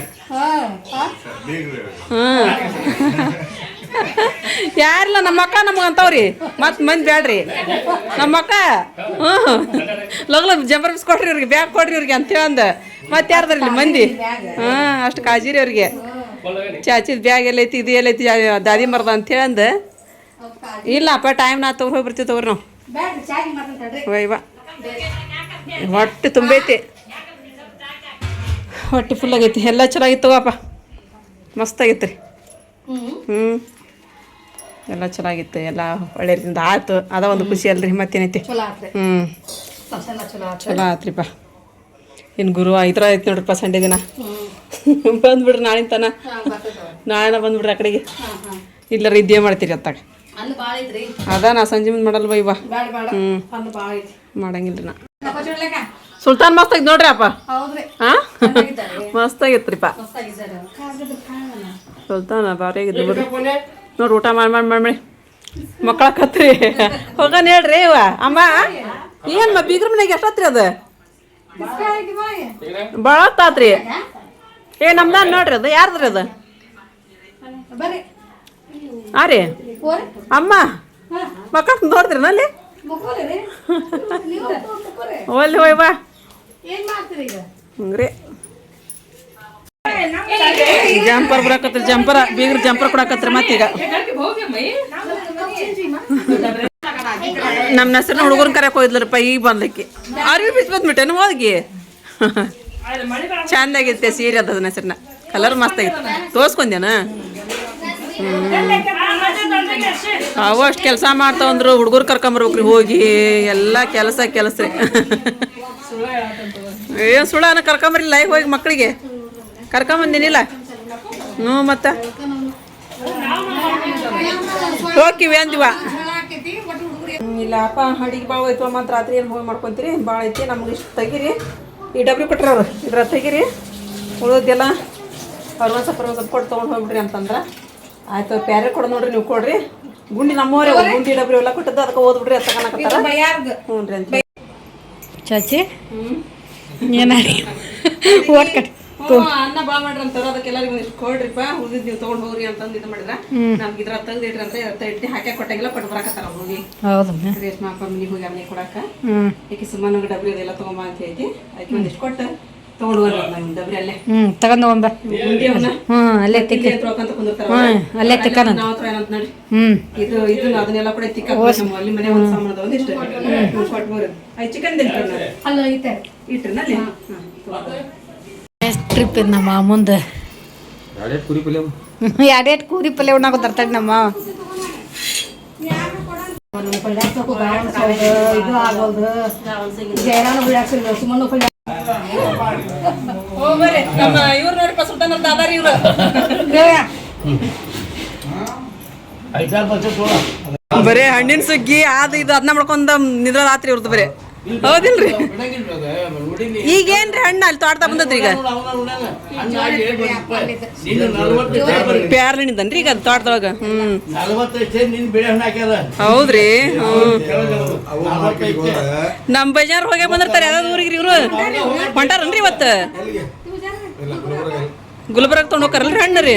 ಯಾರಿಲ್ಲ ನಮ್ಮ ಅಕ್ಕ ನಮಗೆ ಅಂತವ್ರಿ ಮತ್ ಮಂದಿ ಬ್ಯಾಡ್ರಿ ನಮ್ಮ ಅಕ್ಕ ಲಗ್ಲ ಜಂಪರ್ ಬಿಸ್ ಕೊಡ್ರಿ ಇವ್ರಿಗೆ ಬ್ಯಾಗ್ ಕೊಡ್ರಿ ಇವ್ರಿಗೆ ಅಂತೇಳಿ ಅಂದ ಮತ್ತೆ ಯಾರ್ದಾರಿಲ್ಲ ಮಂದಿ ಅಷ್ಟು ಕಾಜಿರಿ ಅವ್ರಿಗೆ ಚಾಚಿದ ಬ್ಯಾಗ್ ಎಲ್ಲೈತಿ ಇದು ಎಲ್ಲೈತಿ ದಾದಿ ಮರದ ಅಂತೇಳಿ ಅಂದ ಇಲ್ಲಪ್ಪ ಟೈಮ್ ನಾ ತಗೊಂಡು ಹೋಗಿ ಬರ್ತೀವಿ ತಗೋರಿ ನಾವು ವೈವಾ ಹೊಟ್ಟೆ ತುಂಬೈತಿ ಹೊಟ್ಟೆ ಫುಲ್ ಆಗೈತಿ ಎಲ್ಲ ಚಲೋ ಆಗಿತ್ತು ತಗೋಪ್ಪ ಮಸ್ತ್ ಆಗೈತಿ ರೀ ಎಲ್ಲ ಚೆನ್ನಾಗಿತ್ತು ಎಲ್ಲ ಒಳ್ಳೆ ರೀತಿಯಿಂದ ಆಯ್ತು ಅದ ಒಂದು ಖುಷಿ ಅಲ್ರಿ ಮತ್ತೇನೈತಿ ಚಲೋ ಆತ್ರಿಪ್ಪ ಇನ್ನು ಗುರು ಈ ಥರ ಐತೆ ನೋಡ್ರಪ್ಪ ಸಂಡೇ ದಿನ ಬಂದ್ಬಿಡ್ರಿ ನಾಳಿನ ತನ ನಾಳೆನ ಬಂದ್ಬಿಡ್ರಿ ಆ ಕಡೆಗೆ ಇಲ್ಲರ ಇದ್ದೇ ಮಾಡ್ತೀರಿ ಅತ್ತಾಗ ಅಲ್ಲಿ ಭಾಳ ಐತ್ರಿ ಅದ ನಾ ಸಂಜೆ ಮುಂದೆ ಮಾಡಲ್ವ ಇವ ಬ್ಯಾಡ ಬ್ಯಾಡ ಹ್ಞೂ ಅಲ್ಲಿ ಭಾಳ ಐತಿ ಮಾಡಂಗಿಲ್ರಿ ನಾ ಕಪಚುಡ್ಲೇಕ ಸುಲ್ತಾನ್ ಮಸ್ತ್ ಐತಿ ನೋಡ್ರಿ ಅಪ್ಪ ಹೌದ್ರಿ ಹಾಂ ಮಸ್ತ್ ಆಗಿತ್ರಿಪ್ಪ ಹೊಸ್ತಾಗಿದ್ದಾರೆ ಕಾಗದ ಕಾಣಲ್ಲ ಸುಲ್ತಾನ ಭಾರಿ ಆಗಿದ್ದು ಬಿಡ್ರಿ ನೋಡ್ರಿ ಊಟ ಮಾಡಿ ಮಕ್ಕಳ ಕತ್ರಿ ಹೋಗನ್ ಹೇಳ್ರಿ ಇವ ಅಮ್ಮ ಏನು ಬೀಗ್ರ ಮನೆಗೆ ಎಷ್ಟತ್ರಿ ಅದು ಭಾಳ ಹೊತ್ತಾತ್ರಿ ಏ ನಮ್ದ ನೋಡ್ರಿ ಅದು ಯಾರ್ದ್ರಿ ಅದು ಬರ್ರಿ ಹಾಂ ರೀ ಹೋರಿ ಅಮ್ಮ ಮಕ್ಕಳ ನೋಡ್ತೀರಿ ನಲ್ಲಿ ಮುಕ್ಕೋರಿ ನೀವು ಮುಕ್ಕೋರಿ ಒಲ್ಲಿ ಹೋಯ್ ಬಾ ಏನ್ ಮಾಡ್ತೀರಿ ಈಗ ಹಂಗ್ರಿ ಜಂಪರ್ ಬಿಡಕತ್ರಿ ಜಂಪರ ಬೀಗ್ರ ಜಂಪರ್ ಕೊಡಕತ್ರಿ ಮತ್ತೀಗ ನಮ್ಮ ಹೆಸರು ಹುಡುಗರನ್ನ ಕರೆಯಕ್ಕೆ ಹೋಯ್ದ್ಲರಪ್ಪ ಈಗ ಬಂದಕ್ಕೆ ಅರ್ವಿ ಬಿಚ್ಚ ಬಂದ್ಬಿಟ್ಟೆನು ಹೋಗಿ ಚಂದಾಗಿತ್ತೆ ಸೀರೆ ಅದ ಅದನ್ನ ಹೆಸರನ್ನ ಕಲರ್ ಮಸ್ತ್ ಆಗಿತ್ತು ತೋರ್ಸ್ಕೊಂದೇನ ಅವು ಅಷ್ಟು ಕೆಲಸ ಮಾಡ್ತಾವಂದ್ರು ಹುಡುಗರು ಕರ್ಕೊಂಬರ್ಬೇಕ್ರಿ ಹೋಗಿ ಎಲ್ಲ ಕೆಲಸ ರೀ ಏನು ಸುಳ್ಳನ ಕರ್ಕೊಂಬರಿಲ್ಲ ಈಗ ಹೋಗಿ ಮಕ್ಕಳಿಗೆ ಕರ್ಕೊಂಬಂದಿನಿಲ್ಲ ಹ್ಞೂ ಮತ್ತೆ ಹೋಗಿವಿ ಅಂದಿವ ಇಲ್ಲ ಅಪ್ಪ ಅಡಿಗೆ ಭಾಳ ಹೋಯ್ತು ಮತ್ತು ರಾತ್ರಿ ಏನು ಹೋಗಿ ಮಾಡ್ಕೊತೀರಿ ಭಾಳ ಐತಿ ನಮ್ಗೆ ಇಷ್ಟು ತೆಗೀರಿ ಈ ಡಬ್ರಿ ಕೊಟ್ರಿ ಅವ್ರು ಇದ್ರ ತೆಗೀರಿ ಉಳಿದೆಲ್ಲ ಅವ್ರು ಒಂದು ಸ್ವಲ್ಪ ಕೊಟ್ಟು ತೊಗೊಂಡು ಹೋಗ್ಬಿಡ್ರಿ ಅಂತಂದ್ರೆ ಆಯ್ತು ಪ್ಯಾರೆ ಕೊಡೋದು ನೋಡ್ರಿ ನೀವು ಕೊಡ್ರಿ ಗುಂಡಿ ನಮ್ಮವರೇ ಗುಂಡಿ ಡಬ್ರಿ ಎಲ್ಲ ಕೊಟ್ಟದ್ದು ಅದಕ್ಕೆ ಓದ್ಬಿಡ್ರಿ ಅಂತ ತಗೊಳಕತ್ತಾರ ಹ್ಞೂ ರೀ ಅಂತ ಚಾಚಿ ಏನಾರಿ ಓಟ್ ಕಟ್ ಅನ್ನ ಭಾಳ ಮಾಡ್ರಿ ಅಂತಾರ ಅದಕ್ಕೆ ಎಲ್ಲರಿಗೂ ಇಷ್ಟು ಕೊಡ್ರಿಪ್ಪ ಉಳಿದಿದ್ದು ನೀವು ತೊಗೊಂಡು ಹೋಗ್ರಿ ಅಂತಂದು ಇದು ಮಾಡಿದ್ರ ನಮ್ಗೆ ಇದ್ರ ತೆಗ್ದಿಟ್ರಿ ಅಂತ ಇಟ್ಟು ಹಾಕಿ ಕೊಟ್ಟಾಗೆಲ್ಲ ಕೊಟ್ಟು ಬರಾಕತ್ತಾರ ಹೋಗಿ ಹೌದು ರೇಷ್ಮಾ ಅಪ್ಪ ಮನೆಗೆ ಹೋಗಿ ಅಲ್ಲೇ ಕೊಡಾಕ ಹ್ಞೂ ಏಕೆ ಸುಮ್ಮನೆ ಡಬ್ರಿ ಅದೆಲ್ಲ ತೊಗೊಂಬ ಅಂತ ಐತಿ ಅದಕ್ಕೆ ಒಂದಿಷ್ಟು ಕೊಟ್ಟು ತೊಗೊಂಡು ಹೋಗ್ರಿ ನಮ್ಮ ಡಬ್ರಿ ಅಲ್ಲೇ ತಗೊಂಡು ಹೋಗ್ಬ ಗುಂಡಿ ಅವನ್ನ ಅಲ್ಲೇ ತಿಕ್ಕ ತೊಳ್ಕೊಂತ ಕುಂದಿರ್ತಾರ ಅಲ್ಲೇ ತಿಕ್ಕನ ನಾವು ಹತ್ರ ಏನಂತ ನೋಡಿ ಹ್ಞೂ ಇದನ್ನ ಅದನ್ನೆಲ್ಲ ಕೂಡ ತಿಕ್ಕ ನಮ್ಮ ಅಲ್ಲಿ ಮನೆ ಒಂದು ಸಾಮಾನು ಒಂದಿಷ್ಟು ಕೊಟ್ಟು ಬರೋದು ಆಯ್ತು ಚಿಕನ್ ತಿಂತಾರೆ ಅಲ್ಲ ಐತೆ ಇಟ್ರಿ ನಲ್ಲಿ ಎಷ್ಟು ಟ್ರಿಪ್ ಇದು ನಮ್ಮ ಮುಂದೆ ಎರಡೆರಡು ಕೂರಿ ಪಲ್ಯ ಉಣ್ಣಾಕ ತರ್ತಾಳೆ ನಮ್ಮ ಇದು ಆಗೋದು ಜೈರಾಣ ಬಿಡಾಕ್ಸಿಲ್ಲ ಸುಮ್ಮನೆ ಪಲ್ಯ ಹೋಗ್ಬರ್ರಿ ನಮ್ಮ ಇವ್ರು ನೋಡ್ರಿಪ್ಪ ಸುಲ್ತಾನ್ ಅಂತ ಅದಾರ ಇವ್ರು ಬರೇ ಹಣ್ಣಿನ ಸುಗ್ಗಿ ಅದು ಇದು ಅದನ್ನ ಮಾಡ್ಕೊಂಡ ನಿದ್ರ ರಾತ್ರಿ ಇವ್ರದ್ದು ಬರೇ ಹೌದಿಲ್ರಿ ಈಗೇನ್ರಿ ಹಣ್ಣು ಅಲ್ಲಿ ತೋಟದ ಬಂದದ್ರಿ ಈಗ ಪ್ಯಾರ್ಲಿಣಿದನ್ರಿ ಈಗ ಅದು ತೋಟದೊಳಗ ಹೌದ್ರಿ ನಮ್ ಬಜಾರ್ ಹೋಗೇ ಬಂದಿರ್ತಾರೆ ಯಾವ್ದು ಊರಿಗೆ ಇವ್ರು ಹೊಂಟಾರನ್ರಿ ಇವತ್ತು ಗುಲ್ಬರ್ಗ ತೊಗೊಂಡು ಹೋಗ್ತಾರಲ್ರಿ ಹಣ್ಣು ರೀ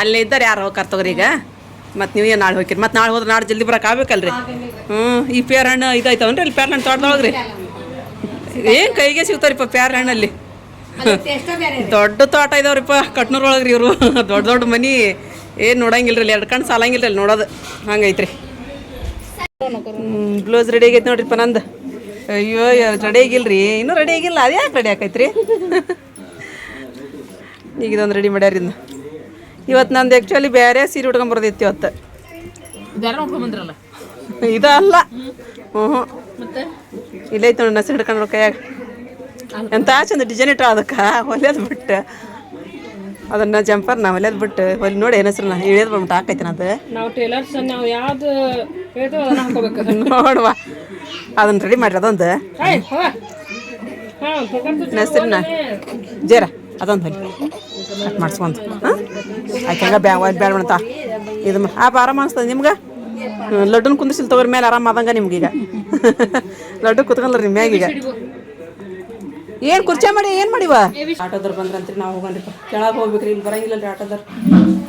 ಅಲ್ಲೇ ಇದ್ದಾರೆ ಯಾರು ಹೋಗ್ತಾರ ತಗೋರಿ ಈಗ ಮತ್ತು ನೀವು ನಾಳೆ ಹೋಗಿರಿ ಮತ್ತು ನಾಳೆ ಹೋದ್ರೆ ನಾಳೆ ಜಲ್ದಿ ಬರಕ್ಕೆ ಆಗ್ಬೇಕಲ್ರಿ ಈ ಪೇರ್ ಹಣ್ಣು ಇದಾಯ್ತವನ್ರಿ ಅಲ್ಲಿ ಪೇರ್ ಹಣ್ಣು ತೋಟದೊಳಗೆ ರೀ ಏನು ಕೈಗೆ ಸಿಗ್ತಾವ್ರಿಪ್ಪ ಪೇರ್ ಹಣ್ಣಲ್ಲಿ ದೊಡ್ಡ ತೋಟ ಇದಾವ್ರಿಪ್ಪ ಕಟ್ನೂರ್ ಒಳಗೆ ರೀ ಇವರು ದೊಡ್ಡ ದೊಡ್ಡ ಮನಿ ಏನು ನೋಡಂಗಿಲ್ರಿ ಅಲ್ಲಿ ಎರಡು ಕಣ್ಣು ಸಾಲಂಗಿಲ್ರಿ ಅಲ್ಲಿ ನೋಡೋದು ಹಂಗೈತ್ರಿ ಬ್ಲೌಸ್ ರೆಡಿ ಆಗೈತೆ ನೋಡ್ರಿಪ್ಪ ನಂದು ಅಯ್ಯೋ ರೆಡಿ ಆಗಿಲ್ರಿ ಇನ್ನೂ ರೆಡಿ ಆಗಿಲ್ಲ ಅದು ಯಾಕೆ ರೆಡಿ ಆಕೈತ್ರಿ ಈಗ ಇದೊಂದು ರೆಡಿ ಮಾಡ್ಯಾರ ಇನ್ನು ಇವತ್ತು ನಂದು ಆ್ಯಕ್ಚುಲಿ ಬೇರೆ ಸೀರೆ ಉಟ್ಕೊಂಬರೋದಿತ್ತು ಇವತ್ತು ಇದು ಅಲ್ಲ ಹ್ಞೂ ಇಲ್ಲೈತೆ ನೋಡಿ ನಸಿ ಹಿಡ್ಕೊಂಡು ಕೈಯಾಗ ಎಂತ ಚಂದ ಡಿಸೈನ್ ಇಟ್ಟು ಅದಕ್ಕೆ ಹೊಲಿಯೋದು ಬಿಟ್ಟು ಅದನ್ನ ಜಂಪರ್ನ ಹೊಲಿಯೋದು ಬಿಟ್ಟು ಹೊಲಿ ನೋಡಿ ಏನು ಹೆಸರನ್ನ ಇಳಿಯೋದು ಬಂದ್ಬಿಟ್ಟು ಹಾಕೈತೆ ಅದು ನಾವು ಟೇಲರ್ಸ್ ನಾವು ಯಾವ್ದು ಹೇಳ್ತೇವೆ ಅದನ್ನ ಹಾಕೋಬೇಕು ನೋಡುವ ಅದನ್ನ ರೆಡಿ ಮಾಡ್ರಿ ಅದೊಂದು ಹೆಸರನ್ನ ಜೇರ ಅದೊಂದು ಹೊಲಿ ಕಟ್ ಮಾಡಿಸ್ಕೊಂತ ಹಾಂ ಆಕೆಂಗ ಬ್ಯಾಡ ಅಂತ ಇದು ಆರಾಮ ಅನಿಸ್ತದೆ ನಿಮ್ಗೆ ಲಡ್ಡುನ ಕುಂದಿಸಿಲ್ ತಗೋರಿ ಮೇಲೆ ಆರಾಮ ಆದಂಗ ನಿಮ್ಗೀಗ ಲಡ್ಡು ಕುತ್ಕೊಂಡ್ರಿ ನಿಮ್ಮ ಮ್ಯಾಗೀಗ ಏನು ಕುರ್ಚೆ ಮಾಡಿ ಏನು ಮಾಡಿವ ಆಟೋದವ್ರು ಬಂದ್ರಂತ್ರಿ ನಾವು ಹೋಗನ್ರಿಪ್ಪ ಕೆಳಗೆ ಹೋಗ್ಬೇಕ್ರಿ ಇಲ್ಲಿ ಬರಂಗಿಲ್ಲ ರೀ ಆಟೋದವ್ರು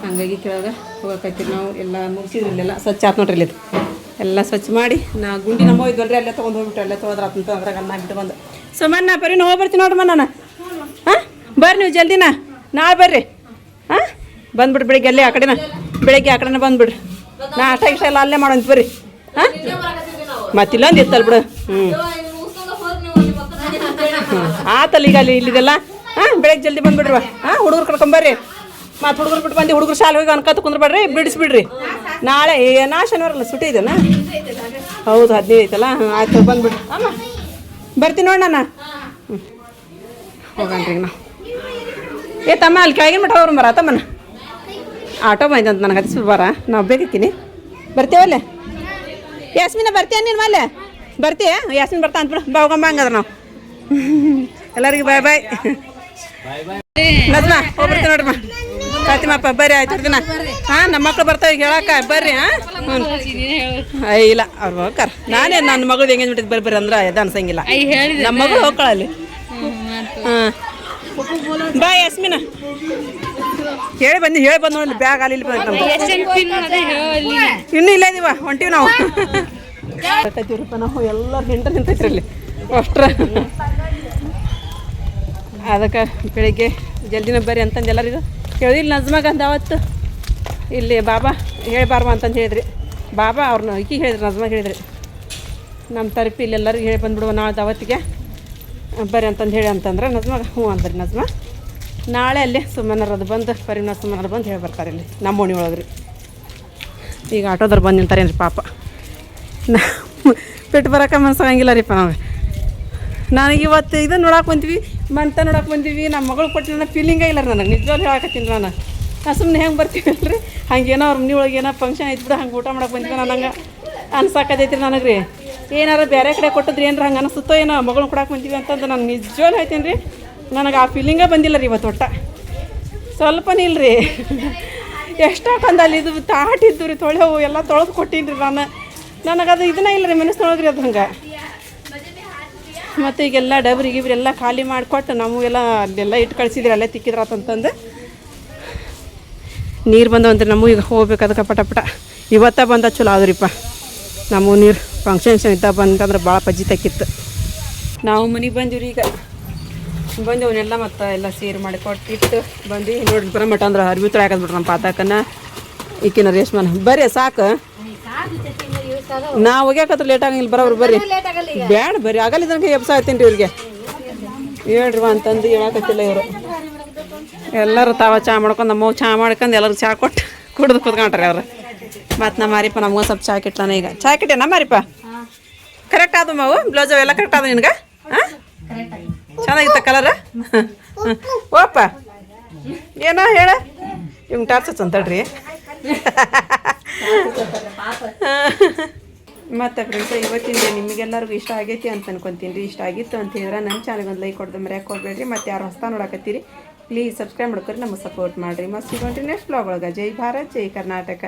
ಹಂಗಾಗಿ ಕೆಳಗೆ ಹೋಗಕೈತಿರಿ ನಾವು ಎಲ್ಲ ಮುಗಿಸಿದ್ರಿ ಇಲ್ಲೆಲ್ಲ ಸ್ವಚ್ಛ ಆತು ನೋಡ್ರಿ ಇಲ್ಲಿ ಎಲ್ಲ ಸ್ವಚ್ಛ ಮಾಡಿ ನಾ ಗುಂಡಿ ನಮ್ಮ ಇದ್ವಲ್ರಿ ಅಲ್ಲೇ ತೊಗೊಂಡು ಹೋಗ್ಬಿಟ್ಟು ಅಲ್ಲೇ ತೊಗೊದ್ರ ಅಂತ ಅದ್ರಾಗ ಅನ್ನ ಹಾಕ್ಬಿಟ್ಟು ಬಂದು ಸುಮ್ಮನೆ ಪರಿನ ಹೋಗಿ ಬರ್ತೀನಿ ನೋಡ್ರಿ ನಾನು ಹಾಂ ಬರ್ರಿ ನೀವು ಜಲ್ದಿನ ನಾಳೆ ಬರ್ರಿ ಹಾಂ ಬಂದ್ಬಿಡ್ರಿ ಬೆಳಿಗ್ಗೆ ಅಲ್ಲೇ ಆ ಕಡೆನ ಬೆಳಿಗ್ಗೆ ಆ ಕಡೆನ ಬಂದ್ಬಿಡ್ರಿ ನಾ ಅಷ್ಟ ಇಷ್ಟ ಎಲ್ಲ ಅಲ್ಲೇ ಮಾಡೋಂತ ಬರ್ರಿ ಹಾಂ ಮತ್ತಿಲ್ಲೊಂದು ಇತ್ತಲ್ಲ ಬಿಡು ಹ್ಞೂ ಆತಲ್ಲ ಈಗ ಅಲ್ಲಿ ಇಲ್ಲಿದೆಲ್ಲ ಹಾಂ ಬೆಳಗ್ಗೆ ಜಲ್ದಿ ಬಂದ್ಬಿಡ್ರಿ ಹಾಂ ಹುಡುಗರು ಕರ್ಕೊಂಬರ್ರಿ ಮತ್ತು ಹುಡುಗರು ಬಿಟ್ಟು ಬಂದು ಹುಡುಗರು ಶಾಲೆ ಹೋಗಿ ಅನ್ಕತ್ ಕುಂದ್ರಬೇಡ್ರಿ ಬಿಡಿಸ್ಬಿಡ್ರಿ ನಾಳೆ ಏನಾ ಶನಿವಾರಲ್ಲ ಸುಟಿ ಇದೆನಾ ಹೌದು 15 ಐತಲ್ಲ ಆಯ್ತು ಬಂದ್ಬಿಡ್ರಿ ಅಮ್ಮ ಬರ್ತೀನಿ ನೋಡಿ ನಾನು ಹೋಗಣ್ರಿ ಈಗ ನಾವು ತಮ್ಮ ಅಲ್ಲಿ ಕೆಳಗಿನ ಮಟ್ಟ ಅವ್ರು ಬರ ತಮ್ಮನ ಆಟೋ ಬಂದಂತ ನನಗೆ ಹತ್ತಿಸ್ಬಿಟ್ಟು ಬರ ನಾವು ಬೇಕಿಕ್ಕಿನಿ ಬರ್ತೀವಲ್ಲೇ ಯಾಸ್ಮಿನ ಬರ್ತೀಯ ನೀನು ಮಲ್ಲೆ ಬರ್ತೀಯ ಯಾಸ್ಮಿನ್ ಬರ್ತಾ ಅಂದ್ಬಿಡು ಹೋಗಮ್ಮ ಹಂಗದ್ರ ನಾವು ಎಲ್ಲರಿಗೂ ಬಾಯ್ ಬಾಯ್ ನಜ್ಮಾ ಹೋಗ್ಬಿಡ್ತೀವಿ ನೋಡ್ರಮ್ಮ ಫಾತಿಮಪ್ಪ ಬರ್ರಿ ಆಯ್ತು ದಿನ ಹಾಂ ನಮ್ಮ ಮಕ್ಳು ಬರ್ತಾವೆ ಹೇಳಕ್ಕ ಬರ್ರಿ ಹಾಂ ಹ್ಞೂ ಇಲ್ಲ ಅವ್ರು ಹೋಗ್ತಾರ ನಾನೇ ನನ್ನ ಮಗಳು ಎಂಗೇಜ್ಮೆಂಟ್ ಬರ್ರಿ ಅಂದ್ರೆ ಅದು ಅನ್ಸಂಗಿಲ್ಲ ನಮ್ಮ ಮಗಳು ಹೋಗ್ಕೊಳ್ಳಲ್ಲಿ ಹಾಂ ಬಾಯ್ ಯಾಸ್ಮಿನ ಹೇಳಿ ಬಂದು ನೋಡಿ ಬ್ಯಾಗ್ ಅಲ್ಲಿ ಇಲ್ಲಿ ಬಂದು ಇನ್ನೂ ಇಲ್ಲ ಇದೀವ ಹೊಂಟಿವಿ ನಾವು ಕೈತೀವ್ರಪ್ಪ ನಾವು ಎಲ್ಲರೂ ನಿಂತೈತ್ರಿ ಇಲ್ಲಿ ಅಷ್ಟ್ರ ಅದಕ್ಕೆ ಬೆಳಿಗ್ಗೆ ಜಲ್ದಿನ ಬರ್ರಿ ಅಂತಂದು ಎಲ್ಲರಿಗೂ ಹೇಳಿಲ್ಲ ನಜ್ಮಾಗ ಅಂದ ಅವತ್ತು ಇಲ್ಲಿ ಬಾಬಾ ಹೇಳ್ಬಾರ್ವ ಅಂತಂದು ಹೇಳಿದ್ರಿ ಬಾಬಾ ಅವ್ರನ್ನ ಈಕಿ ಹೇಳಿದ್ರಿ ನಜ್ಮಾಗ ಹೇಳಿದ್ರಿ ನಮ್ಮ ತರಪಿ ಇಲ್ಲಿ ಎಲ್ಲರಿಗೂ ಹೇಳಿ ಬಂದ್ಬಿಡುವ ನಾಳೆ ಅವತ್ತಿಗೆ ಬರ್ರಿ ಅಂತಂದು ಹೇಳಿ ಅಂತಂದ್ರೆ ನಜ್ಮಾಗ ಹ್ಞೂ ಅಂದ್ರಿ ನಜ್ಮಾ ನಾಳೆ ಅಲ್ಲಿ ಸುಮ್ಮನರದು ಬಂದು ಪರಿಣಾಮ ಸುಮ್ಮನರು ಬಂದು ಹೇಳಿ ಬರ್ತಾರೆ ಇಲ್ಲಿ ನಮ್ಮ ಓಣಿ ಒಳಗ್ರಿ ಈಗ ಆಟೋದವ್ರು ಬಂದು ನಿಂತಾರೇನ್ರಿ ಪಾಪ ಬಿಟ್ಟು ಬರೋಕೆ ಮನ್ಸಾಗಂಗಿಲ್ಲ ರೀಪ್ಪ ನಾವು ನನಗೆ ಇವತ್ತು ಇದು ನೋಡಕ್ಕೆ ಬಂದ್ವಿ ಮಂತ ನೋಡಕ್ಕೆ ಬಂದೀವಿ ನಮ್ಮ ಮಗಳು ಕೊಟ್ಟು ನನ್ನ ಫೀಲಿಂಗೇ ಇಲ್ಲ ನನಗೆ ನಿಜವಾಗ್ಲೂ ಹೇಳಕತ್ತೀನಿ ನಾನು ಸುಮ್ಮನೆ ಹೆಂಗೆ ಬರ್ತೀವಲ್ರಿ ಹಂಗೇನೋ ಅವ್ರ ಮನೆ ಒಳಗೆ ಏನೋ ಫಂಕ್ಷನ್ ಐತೆ ಬಿಡು ಹಂಗೆ ಊಟ ಮಾಡಕ್ಕೆ ಬಂದ್ವಿ ನನಗೆ ಅನ್ಸಾಕತೈತ್ರಿ ನನಗೆ ರೀ ಏನಾರು ಬೇರೆ ಕಡೆ ಕೊಟ್ಟಿದ್ರಿ ಏನಾರ ಹಂಗೆ ಅನಿಸುತ್ತೋ ಏನೋ ಮಗಳನ್ನ ಕೊಡಕ್ಕೆ ಬಂದೀವಿ ಅಂತಂದು ನಾನು ನಿಜವಾಗ್ಲೂ ಹೇಳ್ತೀನಿ ರೀ ನನಗೆ ಆ ಫೀಲಿಂಗೇ ಬಂದಿಲ್ಲ ರೀ ಇವತ್ತು ಒಟ್ಟ ಸ್ವಲ್ಪನೇ ಇಲ್ಲ ರೀ ಎಷ್ಟಾಕಂದು ಅಲ್ಲಿ ಇದು ತಾಟಿದ್ದು ರೀ ತೊಳೆವು ಎಲ್ಲ ತೊಳೆದು ಕೊಟ್ಟೀನಿ ರೀ ನನಗದು ಇದನ್ನ ಇಲ್ಲ ರೀ ಮನಸ್ಸೊಳಗ್ರಿ ಅದು ಹಂಗೆ ಮತ್ತು ಈಗೆಲ್ಲ ಡಬ್ರಿ ಗಿಬ್ರಿ ಎಲ್ಲ ಖಾಲಿ ಮಾಡಿಕೊಟ್ಟು ನಾವು ಎಲ್ಲ ಅಲ್ಲೆಲ್ಲ ಇಟ್ಟು ಕಳಿಸಿದ್ರಿ ಅಲ್ಲೇ ತಿಕ್ಕಿದ್ರಾತಂತಂದು ನೀರು ಬಂದವಂತ್ರಿ ನಮಗೂ ಈಗ ಹೋಗ್ಬೇಕು ಅದಕ್ಕೆ ಪಟ ಇವತ್ತ ಬಂದ ಚಲೋ ಆದ್ರಿಪ್ಪ ನಮ್ಮ ನೀರು ಫಂಕ್ಷನ್ಸ್ ಇದ್ದ ಬಂತಂದ್ರೆ ಭಾಳ ಪಜ್ಜಿ ತಕ್ಕಿತ್ತು ನಾವು ಮನೆಗೆ ಬಂದಿವ್ರಿ ಈಗ ಬಂದು ಅವನ್ನೆಲ್ಲ ಮತ್ತು ಎಲ್ಲ ಸೇರಿ ಮಾಡಿ ಕೊಟ್ಟಿಟ್ಟು ಬಂದು ನೋಡಿ ಬರಮಟ ಅಂದ್ರೆ ಅರ್ಬಿ ತೊಳಾಕದ್ಬಿಟ್ರು ನಮ್ಮ ಪಾತಕನ ಈಕಿನ ರೇಷ್ಮನ ಬರ್ರಿ ಸಾಕು ನಾ ಹೋಗ್ಯಾಕತ್ರ ಲೇಟ್ ಆಗಂಗಿಲ್ಲ ಬರೋರು ಬರ್ರಿ ಬ್ಯಾಡ ಬರ್ರಿ ಆಗಲ್ಲ ಇದಂಗೆ ಎಬ್ಸ ಆಯ್ತೀನಿ ರೀ ಇವ್ರಿಗೆ ಹೇಳ್ರಿ ಅಂತಂದು ಹೇಳಕತ್ತಿಲ್ಲ ಇವರು ಎಲ್ಲರೂ ತಾವ ಚಹಾ ಮಾಡ್ಕೊಂಡು ನಮ್ಮವು ಚಹಾ ಮಾಡ್ಕೊಂಡು ಎಲ್ಲರೂ ಚಹಾ ಕೊಟ್ಟು ಕುಡ್ದು ಕುತ್ಕೊಂಡ್ರಿ ಅವ್ರು ಮತ್ತು ನಮ್ಮ ಮಾರಿಪ್ಪ ನಮ್ಗೊಂದು ಸ್ವಲ್ಪ ಚಹಾ ಕಿಟ್ಟಾನ ಈಗ ಚಹಾ ಕಿಟ್ಟೆ ಮಾರಿಪ್ಪ ಕರೆಕ್ಟ್ ಆದ ಮಾವು ಬ್ಲೌಸ್ ಎಲ್ಲ ಕರೆಕ್ಟ್ ಆದ ನಿನ್ಗೆ ಹಾಂ ಚೆನ್ನಾಗಿತ್ತ ಕಲರ್ ಓಪ್ಪ ಏನೋ ಹೇಳ ಇವಂಗೆ ಟಾರ್ಚಸ್ ಅಂತಡ್ರಿ ಮತ್ತು ಫ್ರೆಂಡ್ಸ್ ಇವತ್ತಿಂದ ನಿಮಗೆಲ್ಲರಿಗೂ ಇಷ್ಟ ಆಗೈತಿ ಅಂತ ಅನ್ಕೊತೀನಿ ರೀ ಇಷ್ಟ ಆಗಿತ್ತು ಅಂತ ಹೇಳಿದ್ರೆ ನನ್ನ ಚಾನಲ್ಗೆ ಒಂದು ಲೈಕ್ ಕೊಡ್ದು ಮರ್ಯಾಕೆ ಹೋಗ್ಬೇಡ್ರಿ ಮತ್ತು ಯಾರು ಹೊಸ ನೋಡಕತ್ತೀರಿ ಪ್ಲೀಸ್ ಸಬ್ಸ್ಕ್ರೈಬ್ ಮಾಡ್ಕೊರಿ ನಮಗೆ ಸಪೋರ್ಟ್ ಮಾಡಿರಿ ಮತ್ತು ಸಿಗೋಣ್ರಿ ನೆಕ್ಸ್ಟ್ ಬ್ಲಾಗ್ ಒಳಗೆ ಜೈ ಭಾರತ್ ಜೈ ಕರ್ನಾಟಕ.